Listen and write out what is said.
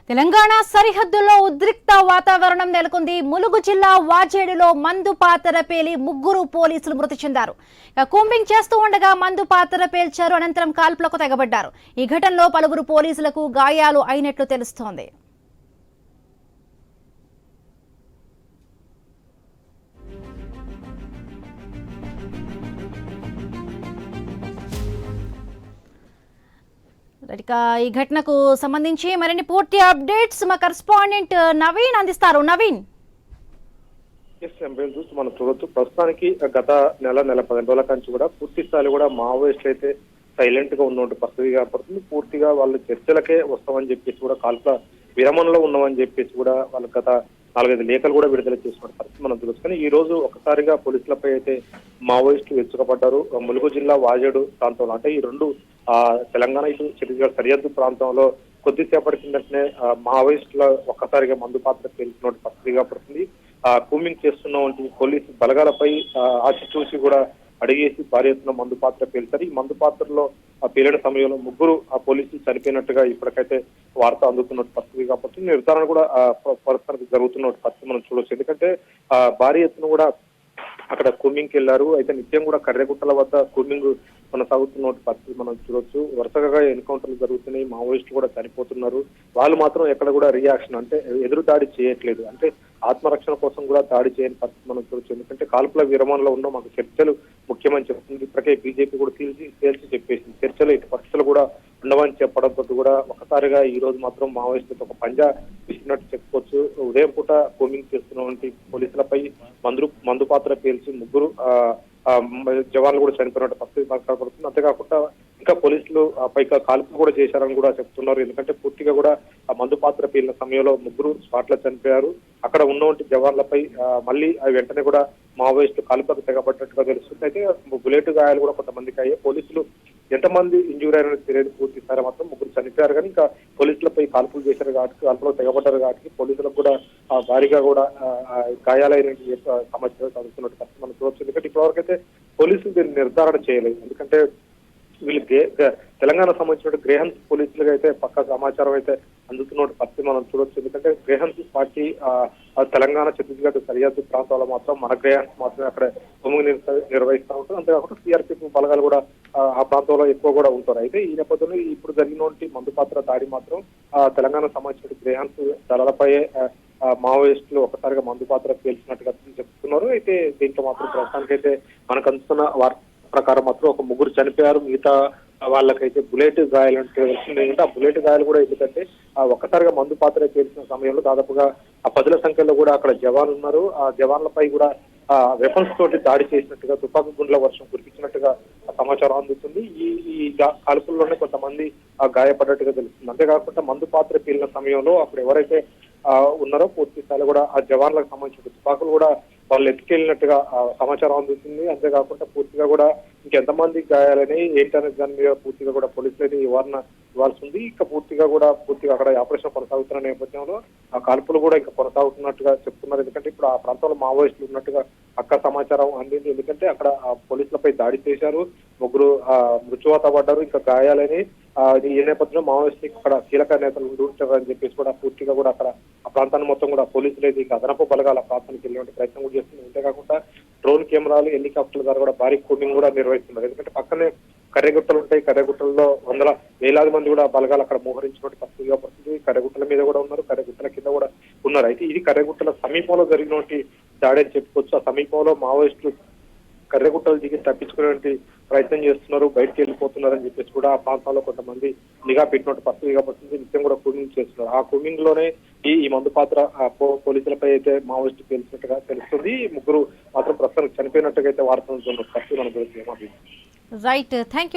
తెలంగాణ సరిహద్దుల్లో ఉద్రిక్త వాతావరణం నెలకొంది. ములుగు జిల్లా వాజేడులో మందు పాతర పేలి 3 పోలీసులు మృతి చెందారు. కూంబింగ్ చేస్తూ ఉండగా మందు పాతర పేల్చారు. అనంతరం కాల్పులకు తెగబడ్డారు. ఈ ఘటనలో పలువురు పోలీసులకు గాయాలు అయినట్లు తెలుస్తోంది. ఈ ఘటనకు సంబంధించి మరిన్ని పూర్తి అప్డేట్స్ మా కరెస్పాండెంట్ నవీన్ అందిస్తారు. నవీన్, మనం చూడొచ్చు, ప్రస్తుతానికి గత నెల 15 రోజుల నుంచి కూడా పూర్తి స్థాయిలో కూడా మావోయిస్టులు అయితే సైలెంట్ గా ఉన్నట్టు పరిస్థితి కనపడుతుంది. పూర్తిగా వాళ్ళు చర్చలకే వస్తామని చెప్పేసి కూడా కాల్పుల విరమణలో ఉన్నామని చెప్పేసి కూడా వాళ్ళ గత 4-5 లేఖలు కూడా విడుదల చేసిన పరిస్థితి మనం తెలుసుకొని ఈ రోజు ఒకసారిగా పోలీసులపై అయితే మావోయిస్టులు విరుచుకుపడ్డారు. ములుగు జిల్లా వాజేడు ప్రాంతంలో, అంటే ఈ రెండు తెలంగాణ ఇటు ఛత్తీస్గఢ్ సరిహద్దు ప్రాంతంలో కొద్దిసేపటి కిందటనే మావోయిస్టుల ఒక్కసారిగా మందు పాత్ర పేల్చిన పరిస్థితిగా పడుతుంది. కూంబింగ్ చేస్తున్న పోలీసు బలగాలపై ఆచితూచి కూడా అడిగేసి భారీ ఎత్తున మందు పాత్ర పేల్చారు. ఈ మందు పాత్రలో పేలిన సమయంలో 3 పోలీసులు చనిపోయినట్టుగా ఇప్పటికైతే వార్త అందుతున్న పరిస్థితి కాబట్టి నిర్ధారణ కూడా పరిస్థితి జరుగుతున్న పరిస్థితి మనం చూడవచ్చు. ఎందుకంటే భారీ ఎత్తున కూడా అక్కడ కూంబింగ్కి వెళ్లారు. అయితే నిత్యం కూడా కర్రెగుట్టల వద్ద కూంబింగ్ కొనసాగుతున్న పరిస్థితి మనం చూడొచ్చు. వరుసగా ఎన్కౌంటర్లు జరుగుతున్నాయి. మావోయిస్టులు కూడా చనిపోతున్నారు. వాళ్ళు మాత్రం ఎక్కడ కూడా రియాక్షన్, అంటే ఎదురు దాడి చేయట్లేదు, అంటే ఆత్మరక్షణ కోసం కూడా దాడి చేయని పరిస్థితి మనం చూడొచ్చు. ఎందుకంటే కాల్పుల విరమణలో ఉన్న మాకు చర్చలు ముఖ్యమని చెప్తుంది. ఇప్పటికే బీజేపీ కూడా తేల్చి చెప్పేసింది చర్చలు ఎట్టి పరిస్థితులు కూడా ఉండవని చెప్పడంతో కూడా ఒకసారిగా ఈ రోజు మాత్రం మావోయిస్టులతో ఒక పంజా విసిరినట్టు చెప్పుకోవచ్చు. ఉదయం పూట కూంబింగ్ చేస్తున్నటువంటి పోలీసులపై మందు పాత్ర పేల్చి 3 జవాన్లు కూడా చనిపోయినట్టు పరిస్థితి కనపడుతుంది. అంతేకాకుండా ఇంకా పోలీసులు పైగా కాల్పులు కూడా చేశారని కూడా చెప్తున్నారు. ఎందుకంటే పూర్తిగా కూడా ఆ మందు పాత్ర పేలిన సమయంలో 3 స్పాట్లో చనిపోయారు. అక్కడ ఉన్నటువంటి జవాన్లపై మళ్ళీ వెంటనే కూడా మావోయిస్టులు కాల్పులకు తెగబడ్డట్టుగా తెలుస్తుంది. అయితే బుల్లెట్ గాయాలు కూడా కొంతమందికి అయ్యాయి. పోలీసులు ఎంతమంది ఇంజూరీ అయినా తెలియదు. పూర్తి స్థాయి మాత్రం 3 చనిపోయారు. కానీ ఇంకా పోలీసులపై కాల్పులు చేశారు కాబట్టి, కాల్పులకు తెగబడ్డారు కాబట్టి పోలీసులకు కూడా భారీగా కూడా గాయాలైన సమస్యలు చదువుతున్నట్టు పరిస్థితి మనం చూడవచ్చు. ఎందుకంటే ఇప్పటివరకు అయితే పోలీసులు దీన్ని నిర్ధారణ చేయలేదు. ఎందుకంటే వీళ్ళు తెలంగాణ సంబంధించిన గ్రేహన్స్ పోలీసులుగా అయితే పక్కా సమాచారం అయితే అందుతున్న పరిస్థితి మనం చూడొచ్చు. ఎందుకంటే గ్రేహన్స్ పార్టీ తెలంగాణ ఛత్తీస్గఢ్ సరిహద్దు ప్రాంతాల్లో మాత్రం మన గ్రేహన్స్ మాత్రమే అక్కడ భూమిని నిర్వహిస్తూ ఉంటారు. అంతేకాకుండా సిఆర్పిఎఫ్ బలగాలు కూడా ఆ ప్రాంతంలో ఎక్కువ కూడా ఉంటారు. అయితే ఈ నేపథ్యంలో ఇప్పుడు జరిగినటువంటి మందు పాత్ర దాడి మాత్రం తెలంగాణ సంబంధించిన గ్రేహన్స్ దళాలపై మావోయిస్టులు ఒకసారిగా మందు పాత్ర పేల్చినట్టుగా చెప్తున్నారు. అయితే దీంట్లో మాత్రం ప్రస్తుతానికైతే మనకు అందుతున్న వార్త ప్రకారం మాత్రం ఒక 3 చనిపోయారు. మిగతా వాళ్ళకైతే బుల్లెట్ గాయాలు అంటే వస్తుంది. ఆ బుల్లెట్ గాయాలు కూడా ఎందుకంటే ఒక్కసారిగా మందు పాత్ర పేల్చిన సమయంలో దాదాపుగా 10ల సంఖ్యలో కూడా అక్కడ జవాన్లు ఉన్నారు. ఆ జవాన్లపై కూడా వెపన్స్ తోటి దాడి చేసినట్టుగా, తుపాకు గుండ్ల వర్షం కురిపించినట్టుగా సమాచారం అందుతుంది. ఈ కాల్పుల్లోనే కొంతమంది గాయపడ్డట్టుగా తెలుస్తుంది. అంతేకాకుండా మందు పాత్ర పేలిన సమయంలో అప్పుడు ఎవరైతే ఉన్నారో పూర్తి స్థాయిలో కూడా ఆ జవాన్లకు సంబంధించిన తుపాకులు కూడా వాళ్ళు ఎత్తుకెళ్ళినట్టుగా సమాచారం అందుతుంది. అంతేకాకుండా పూర్తిగా కూడా ఇంకెంతమంది గాయాలని ఏంటనే దాని మీద పూర్తిగా కూడా పోలీసులు అయితే వివరణ ఇవ్వాల్సి ఉంది. ఇంకా పూర్తిగా అక్కడ ఆపరేషన్ కొనసాగుతున్న నేపథ్యంలో ఆ కాల్పులు కూడా ఇంకా కొనసాగుతున్నట్టుగా చెప్తున్నారు. ఎందుకంటే ఇప్పుడు ఆ ప్రాంతంలో మావోయిస్టులు ఉన్నట్టుగా అక్క సమాచారం అందింది. ఎందుకంటే అక్కడ పోలీసులపై దాడి చేశారు, 3 మృత్యువాత పడ్డారు, ఇంకా గాయాలని ఈ నేపథ్యంలో మావోయిస్టులు అక్కడ కీలక నేతలు ఉంటుంటారని చెప్పేసి కూడా పూర్తిగా కూడా అక్కడ ఆ ప్రాంతాన్ని మొత్తం కూడా పోలీసులు అయితే ఇంకా అదనపు బలగాల ప్రాంతానికి వెళ్ళే ప్రయత్నం కూడా చేస్తుంది. అంతేకాకుండా డ్రోన్ కెమెరాలు, హెలికాప్టర్ల ద్వారా కూడా భారీ కూంబింగ్ కూడా నిర్వహిస్తున్నారు. ఎందుకంటే పక్కనే కర్రెగుట్టలు ఉంటాయి. కర్రెగుట్టల్లో వేలాది మంది కూడా బలగాలు అక్కడ మోహరించినట్టు పరిస్థితిగా పడుతుంది. కర్రెగుట్టల మీద కూడా ఉన్నారు, కర్రెగుట్టల కింద కూడా ఉన్నారు. అయితే ఇది కర్రెగుట్టల సమీపంలో జరిగినటువంటి దాడి అని చెప్పుకోవచ్చు. ఆ సమీపంలో మావోయిస్టులు కర్రెగుట్టలు దిగి తప్పించుకునే ప్రయత్నం చేస్తున్నారు, బయటకు వెళ్ళిపోతున్నారని చెప్పేసి కూడా ఆ ప్రాంతాల్లో కొంతమంది నిఘా పెట్టినట్టు పరిస్థితిగా పడుతుంది. నిత్యం కూడా కూంబింగ్ చేస్తున్నారు. ఆ కూంబింగ్ లోనే ఈ మందు పాత్ర పోలీసులపై అయితే మావోయిస్టు పేల్చినట్టుగా తెలుస్తుంది. 3 మాత్రం ప్రస్తుతం చనిపోయినట్టుగా అయితే వార్తలు పరిస్థితి మనకు తెలుస్తుంది. Right, thank you.